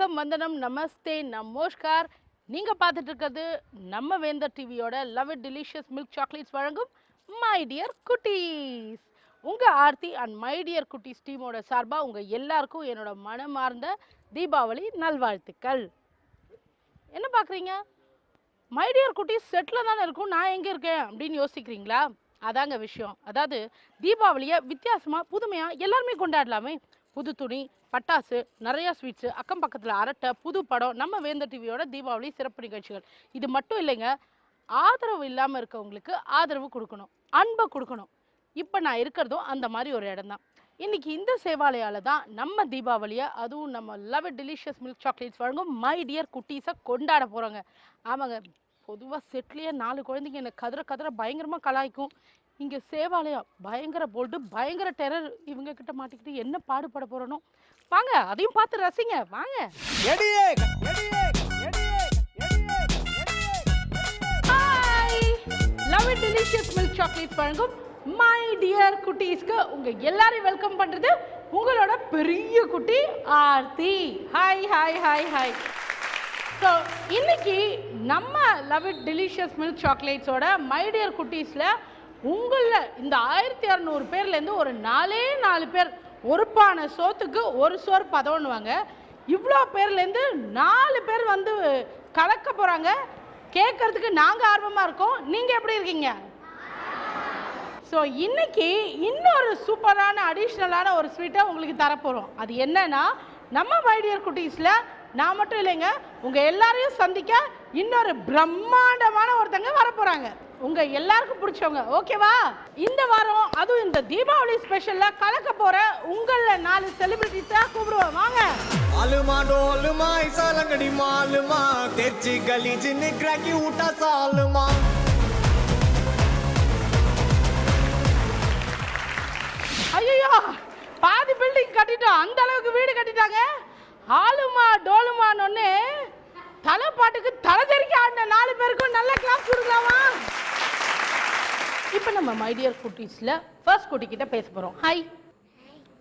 வணக்கம், வந்தனம், நமஸ்தே, நமஸ்கார். நீங்கள் பார்த்துட்டு இருக்கிறது நம்ம வேந்தர் டிவியோட love it delicious milk chocolates வழங்கும் மை டியர் குட்டீஸ். உங்கள் ஆர்த்தி அண்ட் மை டியர் குட்டீஸ் டீமோட சார்பாக உங்கள் எல்லாருக்கும் என்னோட மனமார்ந்த தீபாவளி நல்வாழ்த்துக்கள். என்ன பார்க்குறீங்க? மை டியர் குட்டீஸ் செட்டில் தானே இருக்கும், நான் எங்கே இருக்கேன் அப்படின்னு யோசிக்கிறீங்களா? அதாங்க விஷயம். அதாவது தீபாவளியை வித்தியாசமாக புதுமையாக எல்லாருமே கொண்டாடலாமே. புது துணி, பட்டாசு, நிறையா ஸ்வீட்ஸு, அக்கம் பக்கத்தில் அரட்டை, புது படம், நம்ம வேந்தர் டிவியோட தீபாவளி சிறப்பு நிகழ்ச்சிகள். இது மட்டும் இல்லைங்க, ஆதரவு இல்லாமல் இருக்கவங்களுக்கு ஆதரவு கொடுக்கணும், அன்பை கொடுக்கணும். இப்போ நான் இருக்கிறதும் அந்த மாதிரி ஒரு இடம் தான். இன்றைக்கி இந்த சேவாலயால் தான் நம்ம தீபாவளியை, அதுவும் நம்ம love it delicious milk chocolates வழங்கும் மை டியர் குட்டீஸை கொண்டாட போகிறோங்க. ஆமாங்க, பொதுவாக செட்லேயே 4 குழந்தைங்க என்னை கதற பயங்கரமாக கலாய்க்கும். இங்கே சேவாலயம் பயங்கர போல்டு, பயங்கர டெரர். இவங்க கிட்ட மாட்டிக்கிட்டு என்ன பாடுபட போகிறனோ. வாங்க, அதையும் பார்த்து ரசிங்க. வாங்க. Hi, love it delicious milk chocolates வழங்கும் மை டியர் குட்டீஸ்க்கு உங்கள் எல்லாரையும் வெல்கம் பண்ணுறது உங்களோட பெரிய குட்டி ஆர்த்தி. Hi hi hi hi. So இன்னைக்கு நம்ம லவ் இட் டெலிஷியஸ் மில்க் சாக்லேட்ஸோட மை டியர் குட்டீஸில் உங்களில் இந்த 1600 பேர்லேருந்து ஒரு 4 பேர் ஒரு பானை சோத்துக்கு ஒரு சோறு பதவணுவாங்க. இவ்வளோ பேர்லேருந்து 4 பேர் வந்து கலக்க போகிறாங்க. கேட்கறதுக்கு நாங்கள் ஆர்வமாக இருக்கோம். நீங்கள் எப்படி இருக்கீங்க? ஸோ இன்னைக்கு இன்னொரு சூப்பரான அடிஷ்னலான ஒரு ஸ்வீட்டை உங்களுக்கு தரப்போகிறோம். அது என்னன்னா, நம்ம மை டியர் குட்டீஸில் நான் மட்டும் இல்லைங்க, உங்கள் எல்லாரையும் சந்திக்க இன்னொரு பிரம்மாண்டமான ஒருத்தங்க வரப்போகிறாங்க. உங்கள் எல்லாருக்கும் பிடிச்சவங்க, ஓகேவா? இந்த வாரம் அதுவும் இந்த தீபாவளி ஸ்பெஷலில் கலக்க போகிற உங்களில் 4 செலிபிரிட்டிஸாக கூப்பிடுவோம். வாங்க. आलूमा डोलमा ऐसा लंगड़ी मालमा तेजी गली जिन्ने क्रैकी उठा सालमा. ஐயோ, பாதி பில்டிங் கட்டிட்டோம், அந்த அளவுக்கு வீடு கட்டிட்டாங்க. ஆளுமா டோலுமான்னு தலை பாட்டுக்கு தலை தெறிக்க ஆடின 4 பேருக்கும் நல்ல கிளாஸ் கொடுக்கலாமா? இப்போ நம்ம மை டியர் குட்டீஸில் ஃபர்ஸ்ட் குட்டி கிட்ட பேச போகிறோம். ஹாய்,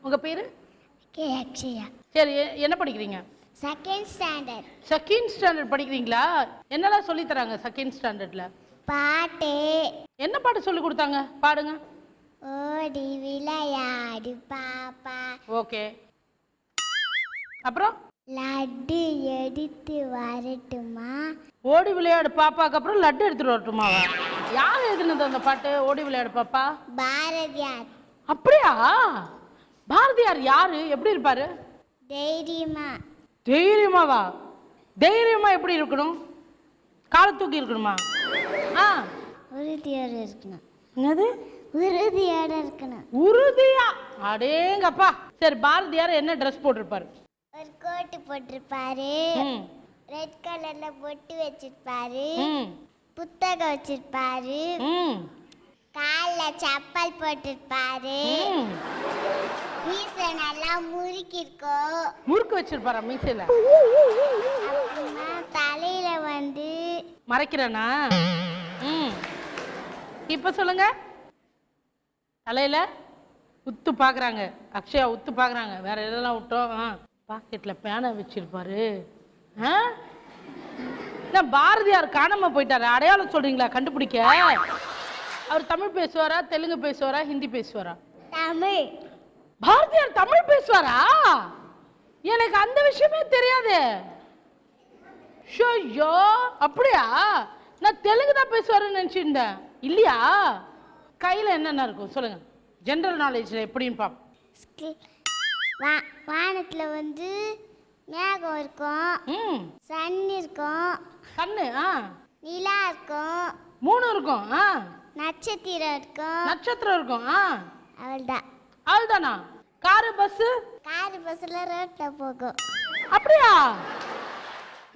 உங்கள் பேர்? கே அக்ஷயா. சரி, என்ன படிக்கிறீங்க? Second standard. செகண்ட் ஸ்டாண்டர்ட் படிக்கிறீங்களா? என்னெல்லாம் சொல்லி தராங்க செகண்ட் ஸ்டாண்டர்டில்? பாட்டு. என்ன பாட்டு சொல்லி கொடுத்தாங்க? பாடுங்க. ஓடி விளையாடு பாப்பா. ஓகே, அப்புறம்? லட்டு எடுத்து வரட்டுமா? ஓடி விளையாடு பாப்பாக்கு அப்புறம் லட்டு எடுத்துட்டு வரட்டுமாவா? யார் எழுதுனது அந்த பாட்டு, ஓடி விளையாடு பாப்பா? பாரதியார். அப்படியா? பாரதியார் யாரு, எப்படி இருப்பாரு? தைரியமா. தைரியமாவா? தைரியமா எப்படி இருக்கணும்? காலை தூக்கி இருக்கணுமா? ஆ, உறுதியோடு இருக்கணும். என்னது உறுதியோடு இருக்கணும். உறுதியா? அடேங்கப்பா. சரி, பாரதியார் என்ன ட்ரெஸ் போட்டிருப்பாரு? ஒரு கோட்டு போட்டிருப்பாரு, ரெட் கலர்ல பொட்டு வச்சிருப்பாரு, புத்தகம் வச்சிருப்பாரு, கால்ல செப்பல் போட்டிருப்பாரு, மீசை நல்லா முறுக்கிருக்கோம். முறுக்கு வச்சிருப்பாரா மீசையில? அப்புறமா தலையில வந்து மறைக்கிறேனா? இப்ப சொல்லுங்க. தலையில உத்து பாக்குறாங்க, அக்ஷயா உத்து பாக்குறாங்க. வேற எதெல்லாம் விட்டோம்? பாக்கெட்ல பேனை வச்சிருப்பாரு. பாரதியார் காணாம போயிட்டாரு, அடையாளம் சொல்றீங்களா கண்டுபிடிக்க? அவர் தமிழ் பேசுவாரா, தெலுங்கு பேசுவாரா, ஹிந்தி பேசுவாரா? தமிழ். பாரதியார் தமிழ் பேசுவாரா? எனக்கு அந்த விஷயமே தெரியாது. ஷோ, அப்படியா? நான் தெலுங்கு தான் பேசுவாருன்னு நினைச்சிருந்தேன். இல்லையா? கையில என்னென்ன இருக்கும் சொல்லுங்க, ஜெனரல் நாலேஜ்ல எப்படின்னு பாப்போம். வானத்துல வந்து மேகம் இருக்கும், சன் இருக்கும், கண்ணு, நிலா இருக்கும், 3 இருக்கும், நட்சத்திரம் இருக்கும், நட்சத்திரம் இருக்கும். அவள்தான். அவ்வளோதானா? Car bus? காரு பஸ்ல ரோட்ல போகும். அப்படியா?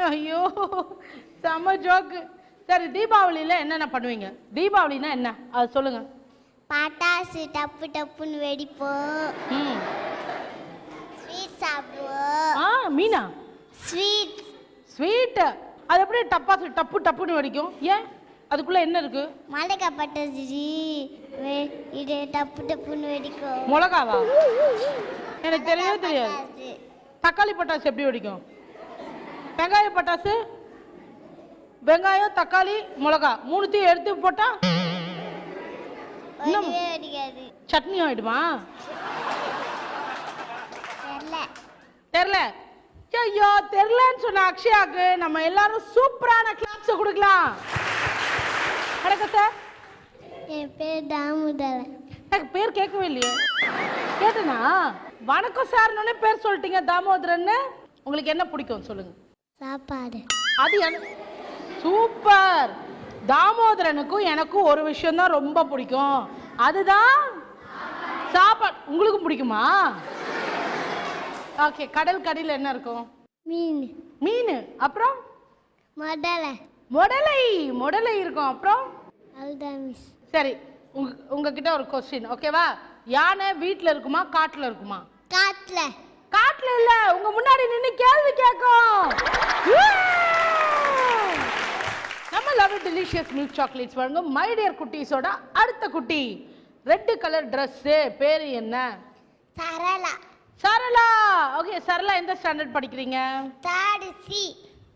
ஐயோ, செம ஜோக்கு. சரி, தீபாவளியில என்னென்ன பண்ணுவீங்க? தீபாவளினா என்ன அது சொல்லுங்க. பட்டாசு டப்பு டப்புன்னு வெடிப்போம், ஸ்வீட் சாப்பிடுவோம். மீனா? ஸ்வீட். ஸ்வீட் அது எப்படி டப்பாசு டப்பு டப்புன்னு வெடிக்கும்? ஏன், அதுக்குள்ள என்ன இருக்கு? மிளகா பட்டாசு இது டப்பு டப்புன்னு வெடிக்கும். மிளகாவா? எனக்கு தெரியவே தெரியாது. தக்காளி பட்டாசு எப்படி வெடிக்கும்? வெங்காய பட்டாசு, வெங்காயம் தக்காளி மிளகா மூணுத்தையும் எடுத்து போட்டா இன்னும் ஒண்ணுமே வெடிக்காது. சட்னி ஆயிடுமா? தெரியல. தெரியல. ஐயோ தெரியலன்னு சொன்ன அக்ஷயாக்கு நம்ம எல்லாரும் சூப்பரான கிளாப்ஸ் கொடுக்கலாம். வணக்கம் சார். என் பேர் தாமோதரன். எனக்கு பேர் கேட்கவே இல்லையே. கேட்டனா? வணக்கம் சார்னு பேர் சொல்லிட்டீங்க தாமோதரன்னு. உங்களுக்கு என்ன பிடிக்கும் சொல்லுங்க. சாப்பாடு. அது சூப்பர். தாமோதரனுக்கும் எனக்கும் ஒரு விஷயம் தான் ரொம்ப பிடிக்கும், அதுதான் சாப்பாடு. உங்களுக்கும் பிடிக்குமா? ஓகே. கடல் கடியில் என்ன இருக்கும்? மீன். மீன். அப்புறம் மொடலை. மொடலை. மொடலை இருக்கும். அப்புறம் அல்தான் மிஸ். சரி, உங்ககிட்ட ஒரு கொஸ்டின், ஓகேவா? யானை வீட்டில் இருக்குமா காட்டில் இருக்குமா? காட்டுல. காட்டுல இல்ல, உங்க முன்னாடி நின்னு கேள்வி கேட்கும். நம்ம லவ் டெலிஷியஸ் மில்க் சாக்லேட்ஸ் வழங்கும் மை டியர் குட்டீஸோட அடுத்த குட்டி. ரெட் கலர் Dress, பேரு என்ன? சரளா. சரளா. ஓகே, சரளா எந்த ஸ்டாண்டர்ட் படிக்கிறீங்க?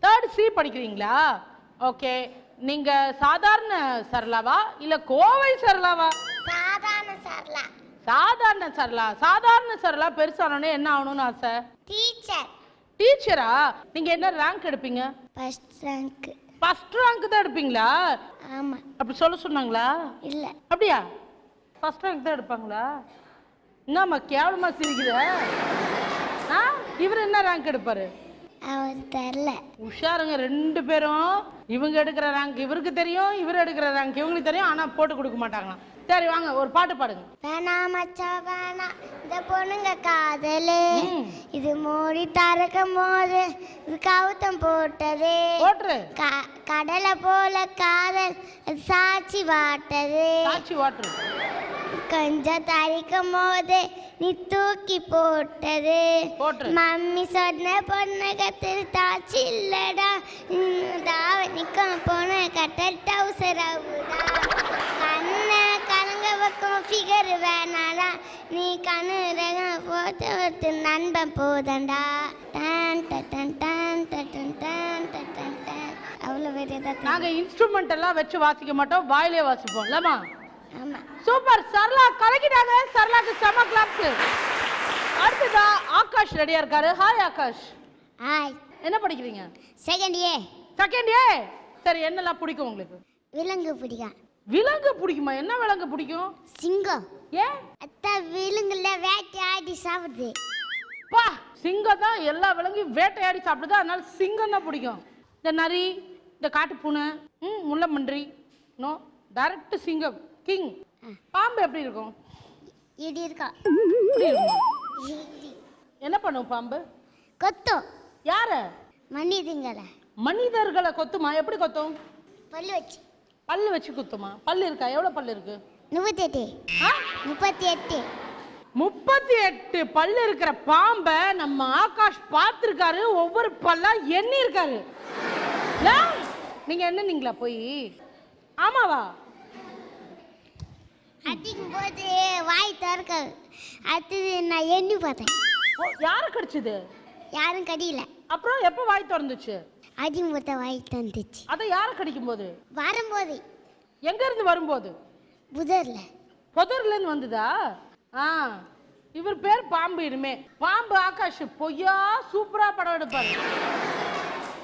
தேர்ட் சி படிக்கிறீங்களா? ஓகே. நீங்க சாதாரண சரளாவா இல்ல கோவை சரளாவா? சாதாரண சரளா. சாதாரண சரளா. சாதாரண சரளா பெருசானோடனே என்ன ஆகணும்னு ஆசை? டீச்சர். டீச்சரா? நீங்க என்ன ரேங்க் எடுப்பீங்க? First rank. ஃபர்ஸ்ட் ரேங்க் தான் எடுப்பீங்களா? ஆமா. அப்படி சொல்ல சொன்னாங்களா? இல்ல. அப்படியா? ஃபர்ஸ்ட் ரேங்க் தான் எடுப்பாங்களா? என்னம்மா கேவலமா சிரிக்கிற? இவர் என்ன ரேங்க் எடுப்பாரு? அவர் தெரியல. உஷாருங்க ரெண்டு பேரும். இவங்க எடுக்கிற ரேங்க் இவருக்கு தெரியும், இவர் எடுக்கிற ரேங்க் இவங்களுக்கு தெரியும், ஆனா போட்டு கொடுக்க மாட்டாங்களாம். சரி வாங்க ஒரு பாட்டு பாடுங்க. வேணா மச்சா வேணா இந்த பொண்ணுங்க காதலே, இது மூடி திறக்கும் போது இது கவுத்தம் போட்டதே, போட்டுரு. கடலை போல காதல் சாட்சி வாட்டது, சாட்சி வாட்டரு. கொஞ்சம் தரிக்கும் போது நீ தூக்கி போட்டது, மம்மி சொன்ன பொண்ணுகத்தில் தாச்சி இல்லடா, தாவணிக்கும் பொண்ணு கட்ட டவுசர் ஆகுதா, கண்ணை கலங்க வைக்கும் ஃபிகர் வேணாடா, நீ கண்ணு ரக போட்டு ஒருத்து நண்பன் போதண்டா, டன் டன் டன் டன் டன் டன் டன். அவ்வளோ வேறு. நாங்க இன்ஸ்ட்ருமெண்ட் எல்லாம் வச்சு வாசிக்க மாட்டோம், வாயிலே வாசிப்போம் இல்லமா? ஆமா. சூப்பர். சரளா கலக்கிட்டாங்க. சரளாக்கு செம கிளாப்ஸ். அடுத்ததா ஆகாஷ் ரெடியா இருக்காரு. ஹாய் ஆகாஷ். ஹாய். என்ன படிக்கிறீங்க? செகண்ட் ஏ. செகண்ட் ஏ. சரி, என்னெல்லாம் பிடிக்கும் உங்களுக்கு? விலங்கு பிடிக்கும். விலங்கு பிடிக்குமா? என்ன விலங்கு பிடிக்கும்? சிங்கம். ஏன்? அத்தா விலங்குல வேட்டையாடி சாப்பிடுது. பா, சிங்கம் தான் எல்லா விலங்கையும் வேட்டையாடி சாப்பிடுது, அதனால சிங்கம் தான் பிடிக்கும். இந்த நரி, இந்த காட்டுப்பூனை, முள்ளமன்றி, நோ, டைரக்ட் சிங்கம் கிங். பாம்பு எப்படி இருக்கும்? இடி இருக்கா? என்ன பண்ணும் பாம்பு? கொத்தும். யார? மனிதங்களை. மனிதர்களை கொத்துமா? எப்படி கொத்தும்? பல்லு வச்சு. பல்லு வச்சு குத்துமா? பல்லு இருக்கா? எவ்வளவு பல்லு இருக்கு? 38. 38. 38 பல்லு இருக்கிற பாம்பை நம்ம ஆகாஷ் பார்த்திருக்காரு. ஒவ்வொரு பல்லா எண்ணி இருக்காரு. நீங்க என்னன்னீங்களா போய்? ஆமாவா? அடிக்கும் போது வாய் திறக்க, அடுத்தது நான் எண்ணி பார்த்தேன். யாரு கடிச்சது? யாரும் கடியில. அப்புறம் எப்ப வாய் திறந்துச்சு? அடிக்கும் போது வாய் திறந்துச்சு. அத யாரு கடிக்கும் போது? வரும்போது. எங்க இருந்து வரும்போது? புதர்ல. புதர்ல இருந்து வந்ததா? இவர் பேர் பாம்பு. இனிமே பாம்பு ஆகாஷ் பொய்யா சூப்பரா படம் எடுப்பாரு.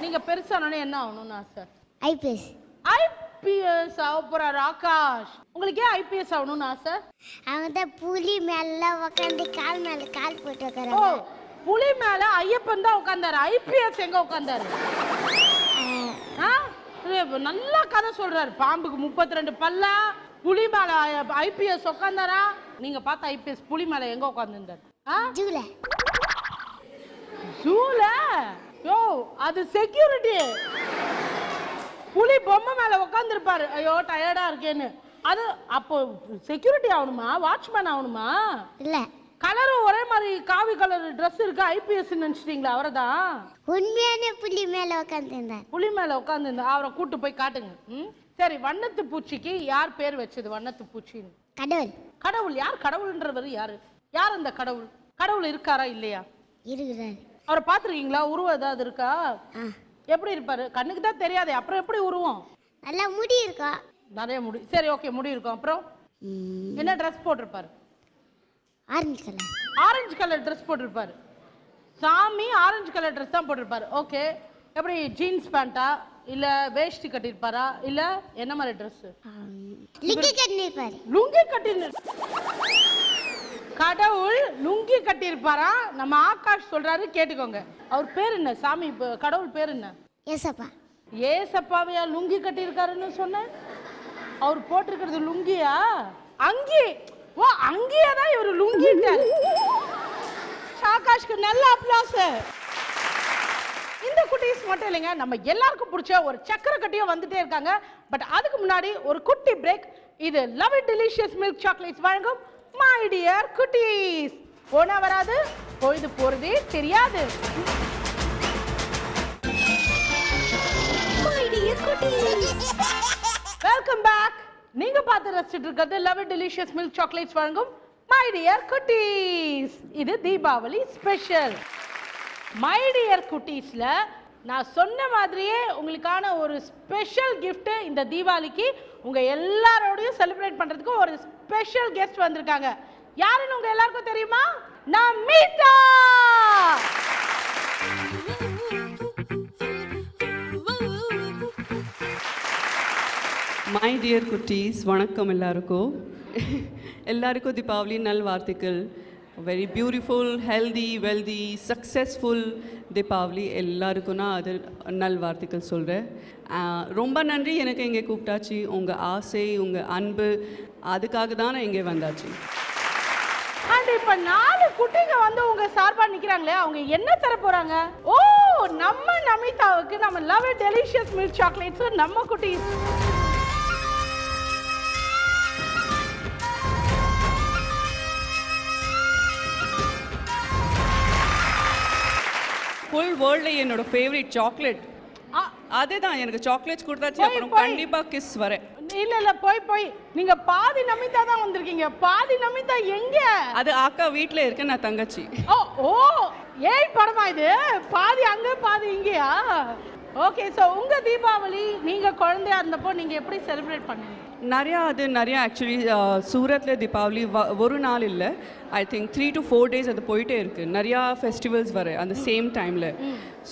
நீங்க பெருசானே என்ன ஆகணும்னு ஆசை? ஐபிஎஸ். ஐபிஎஸ் ஆகப்போறாரு ஆகாஷ். உங்களுக்கு ஏன் ஐபிஎஸ் ஆகணும்னு ஆசை? அவங்க தான் புலி மேல உட்காந்து கால் மேல கால் போட்டு ஓ, உட்கார. புலி மேல ஐயப்பன் தான் உட்கார்ந்தாரு. ஐபிஎஸ் எங்க உட்கார்ந்தாரு? நல்லா கதை சொல்றாரு. பாம்புக்கு 32 பல்லா, புலி மேல ஐபிஎஸ் உட்கார்ந்தாரா? நீங்க பார்த்த ஐபிஎஸ் புலி மேல எங்க உட்கார்ந்துருந்தாரு? ஜூல. ஜூல? யோ, அது செக்யூரிட்டி. புலி பொம்மை மேல உட்கார்ந்துருப்பாரு. ஐயோ டயர்டா இருக்கேன்னு. அது அப்போ செக்யூரிட்டி ஆகணுமா? வாட்ச்மேன் ஆகணுமா? இல்ல. கலரும் ஒரே மாதிரி காவி கலர் ட்ரெஸ் இருக்கு, ஐபிஎஸ் நினைச்சிட்டீங்களா? அவரைதான். உண்மையான புலி மேல உட்காந்துருந்தார். புலி மேல உட்காந்துருந்தா அவரை கூட்டு போய் காட்டுங்க. சரி, வண்ணத்து பூச்சிக்கு யார் பேர் வச்சது? வண்ணத்து பூச்சின்னு. கடவுள். கடவுள் யார்? கடவுள்ன்றவர் யாரு? யார் அந்த கடவுள்? கடவுள் இருக்காரா இல்லையா? இருக்கிறார். அவரை பார்த்துருக்கீங்களா? உருவம் ஏதாவது இருக்கா? எப்படி இருப்பாரு? கண்ணுக்கு தான் தெரியாதே, அப்புறம் எப்படி உருவம்? நல்லா முடி இருக்கா? நிறைய முடி. சரி, ஓகே, முடி இருக்கும். அப்புறம் என்ன ட்ரெஸ் போட்டிருப்பாரு? Orange colour. Orange colour dress போட்டிருப்பாரு. சாமி ஆரஞ்சு கலர் ட்ரெஸ் தான் போட்டிருப்பாரு. ஓகே, எப்படி ஜீன்ஸ் பேண்டா இல்ல வேஷ்டி கட்டியிருப்பாரா இல்ல என்ன மாதிரி ட்ரெஸ்? லுங்கி கட்டியிருப்பாரு. லுங்கி கட்டி கடவுள் லுங்கி கட்டியிருப்பாரா? நம்ம ஆகாஷ் சொல்றாரு, கேட்டுக்கோங்க. அவர் பேர் என்ன? சாமி கடவுள் பேர் என்ன? ஏசப்பா. ஏசப்பாவையா லுங்கி கட்டியிருக்காருன்னு சொன்னேன்? அவர் போட்டிருக்கிறது லுங்கியா? அங்கி. ஓ, அங்கியா தான் இவர் லுங்கிட்டார். ஆகாஷ்க்கு நல்ல அப்ளாஸ். இந்த குட்டீஸ் மட்டும் இல்லைங்க, நம்ம எல்லாருக்கும் பிடிச்ச ஒரு சக்கரை கட்டியும் வந்துட்டே இருக்காங்க. பட் அதுக்கு முன்னாடி ஒரு குட்டி பிரேக். இது love it delicious milk chocolates வழங்கும் மை டியர் குட்டீஸ். போனா வராது, பொழுது போறதே தெரியாது. Welcome back. நீங்க பார்த்து ரசிச்சிட்டு இருக்கிறது love it delicious milk chocolates வழங்கும் மை டியர் குட்டீஸ். இது தீபாவளி ஸ்பெஷல். மை டியர் குட்டீஸ்ல நான் சொன்ன மாதிரியே உங்களுக்கான ஒரு ஸ்பெஷல் கிஃப்ட். இந்த தீபாவளிக்கு உங்க எல்லாரோடையும் செலிப்ரேட் பண்றதுக்கு ஒரு ஸ்பெஷல் கெஸ்ட் வந்திருக்காங்க. யாருன்னு உங்க எல்லாருக்கும் தெரியுமா? நமீதா. மை டியர் குட்டீஸ், வணக்கம் எல்லாருக்கும். எல்லாருக்கும் தீபாவளி நல்வாழ்த்துக்கள். Very beautiful, healthy, wealthy, successful Deepavali எல்லாருக்கும் நான் அது நல்வாழ்த்துக்கள் சொல்கிறேன். ரொம்ப நன்றி எனக்கு இங்கே கூப்பிட்டாச்சு. உங்கள் ஆசை, உங்கள் அன்பு, அதுக்காக தான் நான் இங்கே வந்தாச்சு. அண்ட் இப்போ 4 குட்டிங்க வந்து உங்க சார்பா நிக்கிறாங்களே, அவங்க என்ன தர போறாங்க? ஓ, நம்ம நமீதாவுக்கு நம்ம love it delicious milk chocolates நம்ம குட்டீஸ். ஃபுல் வேர்ல்டில் என்னோட ஃபேவரட் சாக்லேட் அதுதான். எனக்கு சாக்லேட்ஸ் கொடுத்தாச்சு, அப்புறம் கண்டிப்பாக கிஸ் வரேன். இல்ல போய் நீங்க பாதி நமீதா தான் வந்திருக்கீங்க. பாதி நமீதா எங்க? அது அக்கா வீட்டில் இருக்கு, நான் தங்கச்சி. ஓ ஏய் படமா இது? பாதி அங்க பாதி இங்கயா? ஓகே, ஸோ உங்க தீபாவளி நீங்க குழந்தையா இருந்தப்போ நீங்க எப்படி செலிப்ரேட் பண்ணீங்க? நிறையா ஆக்சுவலி சூரத்தில் தீபாவளி ஒரு நாள் இல்லை, ஐ திங்க் 3 to 4 days அது போயிட்டே இருக்குது. நிறையா ஃபெஸ்டிவல்ஸ் வர அந்த சேம் டைமில்.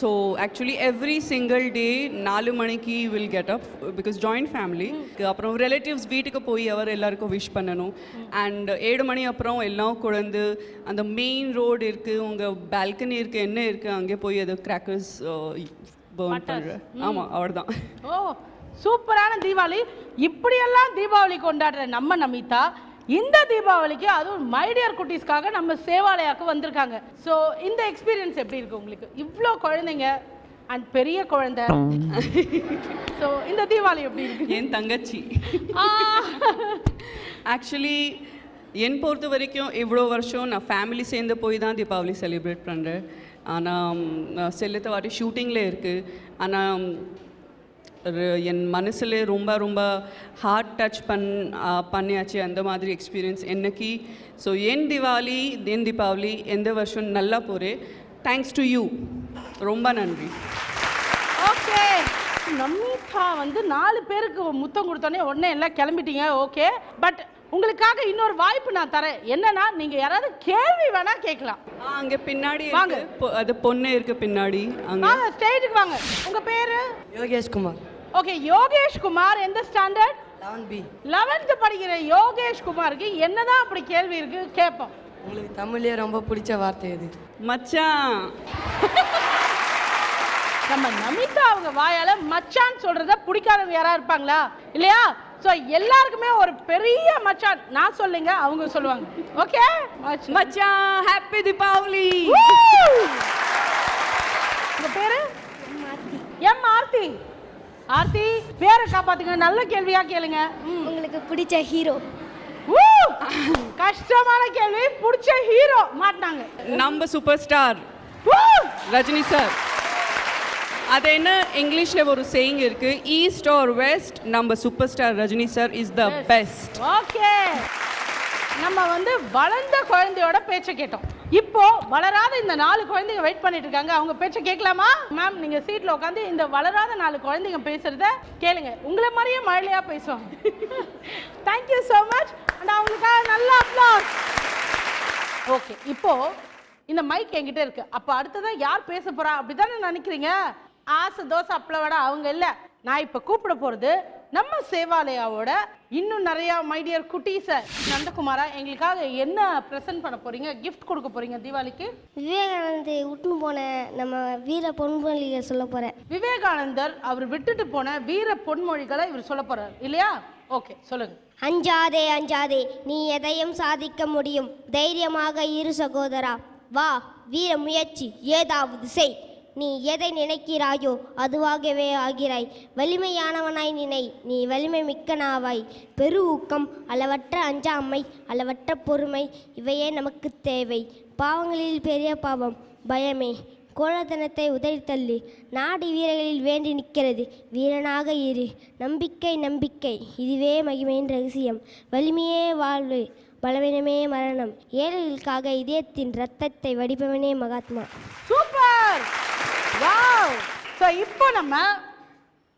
So actually every single day 4 மணிக்கு will get up, because joint family. அப்புறம் ரிலேட்டிவ்ஸ் வீட்டுக்கு போய் அவர் எல்லாருக்கும் விஷ் பண்ணணும். அண்ட் 7 மணி அப்புறம் எல்லாம் குழந்து அந்த மெயின் ரோடு இருக்குது, உங்கள் பால்கனி இருக்குது, என்ன இருக்குது, அங்கே போய் அது கிராக்கர்ஸ் பர்ன் பண்ணுறேன். ஆமாம், அவ்வளோதான். ஓ, சூப்பரான தீபாவளி. இப்படியெல்லாம் தீபாவளி கொண்டாடுற நம்ம நமீதா இந்த தீபாவளிக்கு அதுவும் மை டியர் குட்டீஸ்க்காக நம்ம சேவாலயாக்கு வந்திருக்காங்க. ஸோ இந்த எக்ஸ்பீரியன்ஸ் எப்படி இருக்கு உங்களுக்கு? இவ்வளோ குழந்தைங்க அண்ட் பெரிய குழந்தை. ஸோ இந்த தீபாவளி எப்படி இருக்கு? என் தங்கச்சி ஆக்சுவலி என் பொறுத்த வரைக்கும் இவ்வளோ வருஷம் நான் ஃபேமிலி சேர்ந்து போய் தான் தீபாவளி செலிப்ரேட் பண்ணுறேன். ஆனால் செல்லத்த வாட்டி ஷூட்டிங்கில் இருக்குது. ஆனால் என் மனசில் ரொம்ப ஹார்ட் டச் பண்ணியாச்சு அந்த மாதிரி எக்ஸ்பீரியன்ஸ் என்னைக்கு. ஸோ என் தீபாவளி எந்த வருஷம் நல்லா போகிறேன். தேங்க்ஸ் டு யூ, ரொம்ப நன்றி. ஓகே, நமீதா வந்து 4 பேருக்கு முத்தம் கொடுத்தோன்னே உடனே எல்லாம் கிளம்பிட்டீங்க. ஓகே, பட் உங்களுக்காக இன்னொரு வாய்ப்பு நான் தரேன். என்னன்னா, நீங்க யாராவது கேள்வி வேணா கேட்கலாம். அங்கே பின்னாடி வாங்க, அது பொண்ணு இருக்கு பின்னாடி. வாங்க, ஸ்டேஜுக்கு வாங்க. உங்க பேரு? யோகேஷ் குமார். ஓகே, யோகேஷ் குமார் எந்த ஸ்டாண்டர்ட்? 11B. 11th படிக்கிற யோகேஷ் குமாருக்கு என்னதான் அப்படி கேள்வி இருக்கு கேட்போம். உங்களுக்கு தமிழ்லேயே ரொம்ப பிடிச்ச வார்த்தை எது? மச்சான். நம்ம நமீதா அவங்க வாயால மச்சான் சொல்றத பிடிக்காதவங்க யாரா இருப்பாங்களா? இல்லையா? ஸோ எல்லாருக்குமே ஒரு பெரிய மச்சான் நான் சொல்லுங்க, அவங்க சொல்லுவாங்க. ஓகே மச்சான், ஹாப்பி தீபாவளி. உங்க பேரு? எம் ஆர்த்தி. ஆர்த்தி, பேரை காப்பாத்துங்க. நல்ல கேள்வியா கேளுங்க. உங்களுக்கு பிடிச்ச ஹீரோ? கஷ்டமான கேள்வி. பிடிச்ச ஹீரோ மாட்டாங்க. நம்ம சூப்பர் ஸ்டார் ரஜினி சார். அது என்ன இங்கிலீஷில் ஒரு சேயிங் இருக்கு, ஈஸ்ட் ஆர் வெஸ்ட், நம்ம super star Rajini sir is the best. Okay, நம்ம வந்து வளர்ந்த குழந்தையோட பேச்சை கேட்டோம். இப்போ வளராத இந்த 4 குழந்தைங்க வெயிட் பண்ணிட்டு இருக்காங்க. அவங்க பேச்ச கேட்கலாமா? மேம், நீங்க சீட்ல உட்காந்து இந்த வளராத 4 குழந்தைங்க பேசுறத கேளுங்க. உங்களை மாதிரியே மழலையா பேசுவாங்க. Thank you so much. அண்ட் அவங்களுக்காக நல்ல அப்ளாஸ். ஓகே, இப்போ இந்த மைக் என்கிட்ட இருக்கு. அப்ப அடுத்ததான் யார் பேச போறா அப்படிதானே நினைக்கிறீங்க? ஆசை தோசை அப்பளவடா அவங்க இல்ல. நான் இப்ப கூப்பிட போறது நம்ம சேவாலயாவோட இன்னும் நிறைய மைடியர் குட்டீஸ. நந்தகுமாரா, எங்களுக்காக என்ன பிரசன்ட் பண்ண போறீங்க, கிஃப்ட் கொடுக்க போறீங்க தீபாவளிக்கு? விவேகானந்தர் விட்டுன்னு போன நம்ம வீர பொன்மொழிகளை சொல்ல போறேன். விவேகானந்தர் அவர் விட்டுட்டு போன வீர பொன்மொழிகளை இவர் சொல்ல போறார் இல்லையா? ஓகே, சொல்லுங்க. அஞ்சாதே அஞ்சாதே, நீ எதையும் சாதிக்க முடியும். தைரியமாக இரு சகோதரா. வா, வீர முயற்சி ஏதாவது செய். நீ எதை நினைக்கிறாயோ அதுவாகவே ஆகிறாய். வலிமையானவனாய் நினை, நீ வலிமை மிக்கனாவாய். பெரு ஊக்கம், அளவற்ற அஞ்சாமை, அளவற்ற பொறுமை, இவையே நமக்கு தேவை. பாவங்களில் பெரிய பாவம் பயமே. கோழத்தனத்தை உதறித்தள்ளி நாடி வீரர்களில் வேண்டி நிற்கிறது. வீரனாக இரு. நம்பிக்கை நம்பிக்கை, இதுவே மகிமையின் ரகசியம். வலிமையே வாழ்வு, பலவீனமே மரணம். ஏழைகளுக்காக இதயத்தின் ரத்தத்தை வடிப்பவனே மகாத்மா. Super, wow. ஸோ இப்போ நம்ம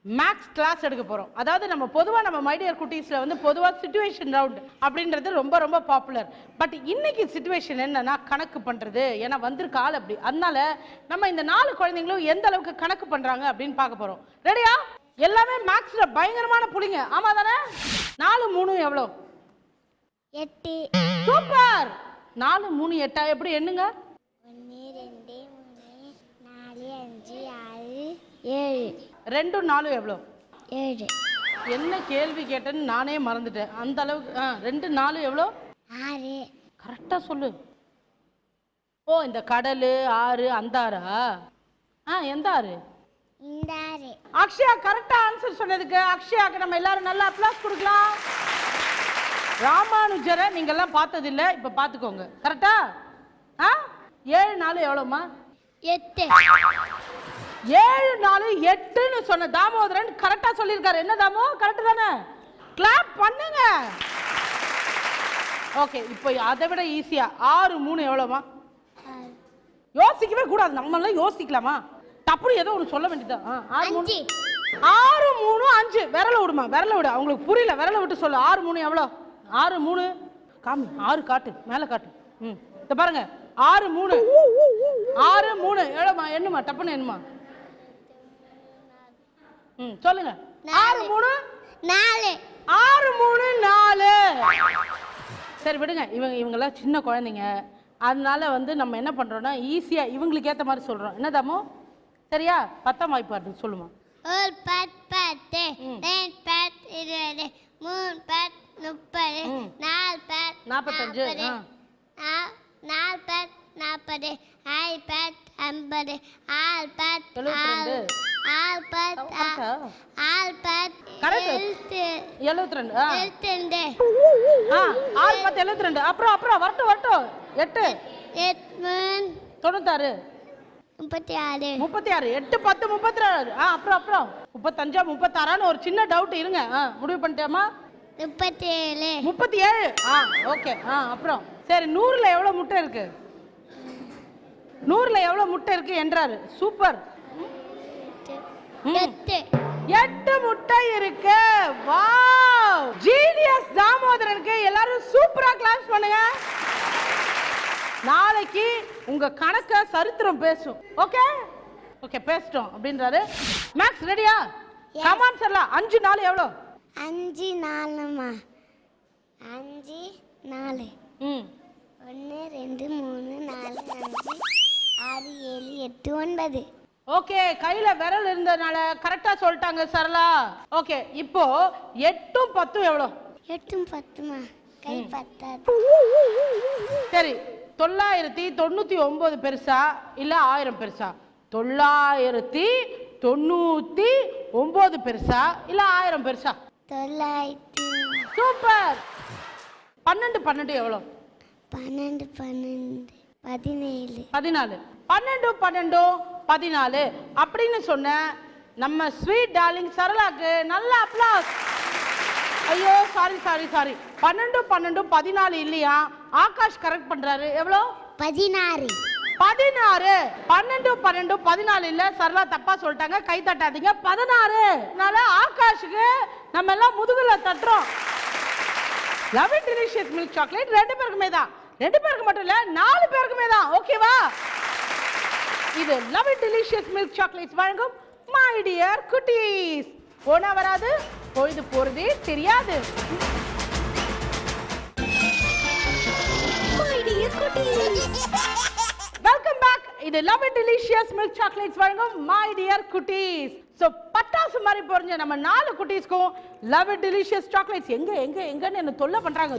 மேக்ஸ் கிளாஸ் எடுக்க போகிறோம். அதாவது நம்ம பொதுவாக நம்ம மைடியர் குட்டீஸில் வந்து பொதுவாக சிச்சுவேஷன் ரவுண்ட் அப்படின்றது ரொம்ப ரொம்ப பாப்புலர். பட் இன்னைக்கு சிச்சுவேஷன் என்னன்னா கணக்கு பண்ணுறது. ஏன்னா வந்திருக்க ஆள் அப்படி. அதனால நம்ம இந்த 4 குழந்தைங்களும் எந்த அளவுக்கு கணக்கு பண்ணுறாங்க அப்படின்னு பார்க்க போகிறோம். ரெடியா? எல்லாமே மேக்ஸில் பயங்கரமான புள்ளிங்க. ஆமாம் தானே? 4 3 எவ்வளோ? 8. சூப்பர். 4 3 8 எப்படி எண்ணுங்க? 1 2 3 4 5 6 7. 2 4 எவ்வளோ? 7. என்ன கேள்வி கேட்டேன்னு நானே மறந்துட்டேன். அந்த அளவுக்கு 2 4 எவ்வளோ? 6. கரெக்டாக சொல்லு. ஓ, இந்த கடல் ஆறு அந்த ஆறா? எந்த ஆறு? இந்த 6. அக்ஷயா கரெக்டா ஆன்சர் சொன்னதுக்கு அக்ஷயாக்கு நம்ம எல்லாரும் நல்ல அப்ளாஸ் கொடுக்கலாம். ராமானுஜரை நீங்கெல்லாம் பார்த்ததில்ல, இப்போ பார்த்துக்கோங்க. கரெக்டா? 7 4 எவ்வளோம்மா? 8. 7 4 8ன்னு சொன்ன தாமோதரன் கரெக்டா சொல்லியிருக்காரு. என்ன தாமோ, கரெக்ட் தானே? கிளாப் பண்ணுங்க. ஓகே, இப்போ அதை விட ஈஸியா 6 3 எவ்வளோமா? யோசிக்கவே கூடாது, நம்மளாம் யோசிக்கலாமா? தப்பு ஏதோ ஒன்று சொல்ல வேண்டியதா? 6 3 5. விரல விடுமா, விரல விடு. அவங்களுக்கு புரியல, விரல விட்டு சொல்லு. 6 3 எவ்வளோ? 6 3 காமி. 6 காட்டு, மேலே காட்டு. இத பாருங்க, 6 3 எவ்வளோமா? எண்ணுமா, டப்புன்னு எண்ணுமா. சொல்லுங்க. 6 3 4. 6 3 4. சரி விடுங்க, இவங்கெல்லாம் சின்ன குழந்தைங்க. அதனால வந்து நம்ம என்ன பண்றோம்னா ஈஸியா இவங்களுக்கு ஏற்ற மாதிரி சொல்றோம். என்ன தாமோ? சரியா? 10ஆம் வாய்ப்பாடு சொல்லுமா. 1 10 2 10 20 3 10 30 4 10 45 4 10 40 5 10 50 6 10 72 6 10 6 10 கரெக்ட். 72 72. 6 10 72. அப்புறம் வரட்டும் 8 8 96 36 36 8 10 36. அப்புறம் 35 36ன்னு ஒரு சின்ன டவுட் இருங்க. முடிவு பண்ணிட்டேமா? 37 37. ஓகே. அப்புறம் சரி, 100ல எவ்வளவு முட்டை இருக்கு? 100ல எவ்வளவு முட்டை இருக்கு என்றாரு. சூப்பர். 8 முட்டை இருக்கு. வாவ், ஜீனியஸ் தாமோதரனுக்கு எல்லாரும் சூப்பரா கிளாஸ் பண்ணுங்க. நாளைக்கு உங்க கணக்க சரித்திரம் பேசும். ஓகே ஓகே, பேசிட்டோம் அப்படின்றாரு. மேக்ஸ் ரெடியா? கமான் சொல்லலாம். 5 4 எவ்வளோ? 5 4மா? 5 4 1 2 3 4 5 6 7 8 9. ஓகே, கையில விரல் இருந்ததுனால கரெக்டா சொல்லிட்டாங்க சரளா. ஓகே, இப்போ 8 10 எவ்வளோ? 8 10மா? கை பத்தாது. சரி, 999 பெருசா இல்ல 1000 பெருசா? 999 பெருசா இல்ல 1000 பெருசா? 900. சூப்பர். 12 12 எவ்வளோ? 12 12 17 14. 12 12 14 அப்படின்னு சொன்ன நம்ம ஸ்வீட் டார்லிங் சரளாக்கு நல்ல அப்ளாஸ். ஐயோ சாரி 12 12 14 இல்லையா? ஆகாஷ் கரெக்ட் பண்றாரு. எவ்வளோ? 16. 16. 12, 12, 14 இல்ல, சரளா தப்பா சொல்லிட்டாங்க, கை தட்டாதீங்க. 16. அதனால ஆகாஷுக்கு நம்ம எல்லாம் முதுகுல தட்டுறோம். Love it delicious milk chocolate 2 பேருக்குமே தான். 2 பேருக்கு மட்டும் இல்ல, 4 பேருக்குமே தான். ஓகேவா? இது love it delicious milk chocolates வழங்கும் மை டியர் குட்டீஸ். போனா வராது, பொழுது போறதே தெரியாது. Welcome back. இது love it delicious milk chocolates வழங்கும் மை டியர் குட்டீஸ். சோ பட்டாசு மாதிரி பொறிஞ்ச நம்ம 4 குட்டீஸ்க்கும் லவ் இட் டெலிஷியஸ் சாக்லேட்ஸ் எங்க எங்க எங்கன்னு என்ன தொல்லை பண்றாங்க.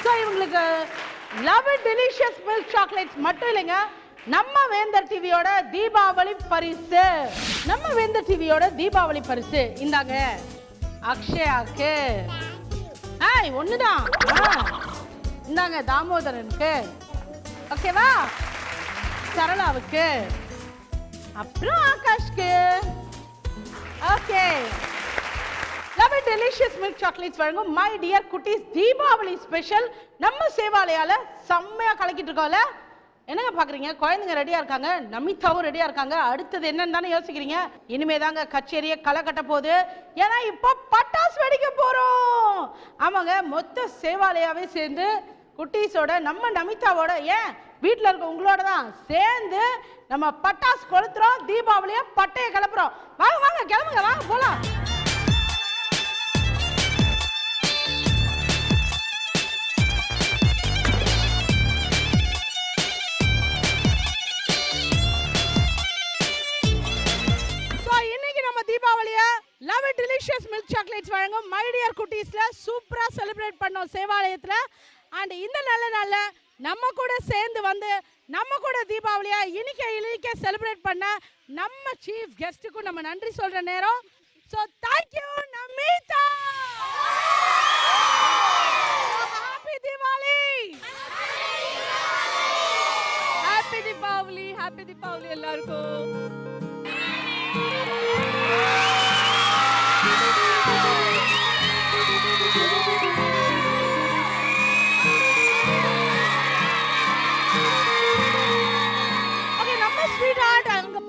சோ இவங்களுக்கு love it delicious milk chocolates மட்டும் இல்லைங்க, நம்ம வேந்தர் டிவியோட தீபாவளி பரிசு. நம்ம வேந்தர் டிவியோட தீபாவளி பரிசு இந்தாங்க அக்ஷயாக்கு. ஒண்ணுதான். இந்தாங்க தாமோதரனுக்கு. ஓகேவா? சரளாவுக்கு, அப்புறம் ஆகாஷ்க்கு. Okay. Love it delicious milk chocolates வழங்கும் மை டியர் குட்டீஸ் தீபாவளி ஸ்பெஷல் நம்ம சேவாலயால செம்மையா கலக்கிட்டு இருக்கோம்ல. என்னங்க பாக்குறீங்க? குழந்தைங்க ரெடியா இருக்காங்க, நமிதாவும் ரெடியா இருக்காங்க. அடுத்தது என்னன்னு தானே யோசிக்கிறீங்க? இனிமே தாங்க கச்சேரியை களை கட்ட போகுது. ஏன்னா இப்போ பட்டாசு வெடிக்க போறோம். ஆமாங்க, மொத்த சேவாலயாவே சேர்ந்து குட்டீஸோட நம்ம நமிதாவோட, ஏன் வீட்டில் இருக்க உங்களோட தான் சேர்ந்து நம்ம பட்டாசு கொளுத்துறோம். தீபாவளியை பட்டையை கிளப்புறோம். வாங்க வாங்க கிளம்புங்க, வாங்க போலாம். தீபாவளியை love it delicious milk chocolates வழங்கும் மை டியர் குட்டீஸ்ல சூப்பரா செலிப்ரேட் பண்ணோம் சேவாலயத்துல. அண்ட் இந்த நல்ல நாள்ல நம்ம கூட சேர்ந்து வந்து நம்ம கூட தீபாவளியை இனிக்க செலிப்ரேட் பண்ண நம்ம சீஃப் கெஸ்ட்டுக்கும் நம்ம நன்றி சொல்ற நேரம். So thank you Namitha. Happy Deepavali. Happy Deepavali. Happy Deepavali எல்லாருக்கும்.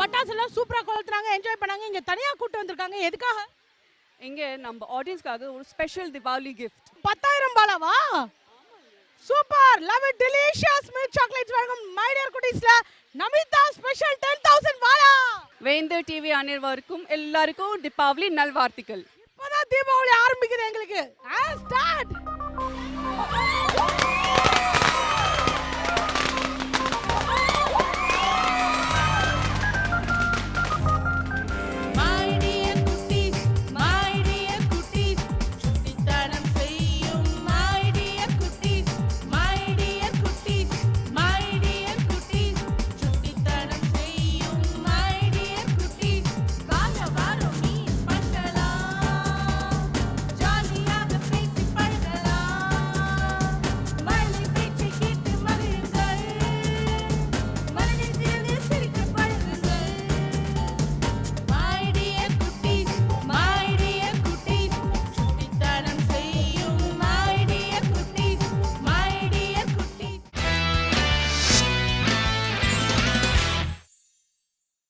பட்டாசு எல்லாம் சூப்பரா கொளுத்துறாங்க, என்ஜாய் பண்ணாங்க. இங்க தனியா கூட்டு வந்திருக்காங்க, எதுக்காக? இங்க நம்ம ஆடியன்ஸ்க்காக ஒரு ஸ்பெஷல் தீபாவளி கிஃப்ட். 10,000 பாலாவா? Super. Love it delicious milk chocolates வழங்கும் மை டியர் குட்டீஸ்ல நமிதா ஸ்பெஷல் 10,000 பாலா. வேந்தர் டிவி அனைவருக்கும் எல்லாருக்கும் தீபாவளி நல்வாழ்த்துக்கள். இப்பதான் தீபாவளி ஆரம்பிக்குது எங்களுக்கு.